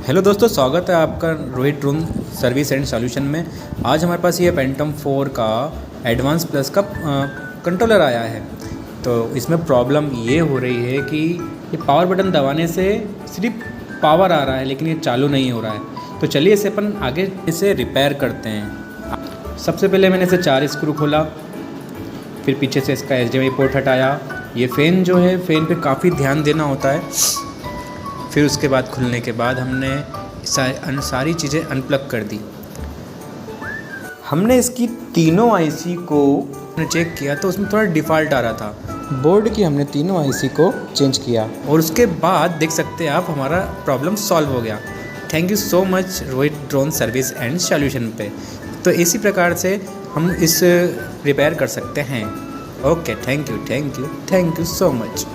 Hello दोस्तों, स्वागत है आपका Rohit drone service and solution में। आज हमारे पास ये पेंटम 4 का एडवांस प्लस का कंट्रोलर आया है। तो इसमें प्रॉब्लम ये हो रही है कि ये पावर बटन दबाने से सिर्फ पावर आ रहा है लेकिन ये चालू नहीं हो रहा है। तो चलिए इसे अपन आगे इसे रिपेयर करते हैं। सबसे पहले मैंने इसे 4 स्क्रू खोला, फिर पीछे से इसका HDMI पोर्ट हटाया। ये फ़ैन जो है, फ़ैन पे काफ़ी ध्यान देना होता है। फिर उसके बाद खुलने के बाद हमने सारी चीज़ें अनप्लग कर दी। हमने इसकी तीनों आईसी को चेक किया तो उसमें थोड़ा डिफ़ॉल्ट आ रहा था। बोर्ड की हमने तीनों आईसी को चेंज किया और उसके बाद देख सकते हैं आप हमारा प्रॉब्लम सॉल्व हो गया। Thank you so much Rohit drone service and solution पे। तो इसी प्रकार से हम इस रिपेयर कर सकते हैं। Okay, thank you so much.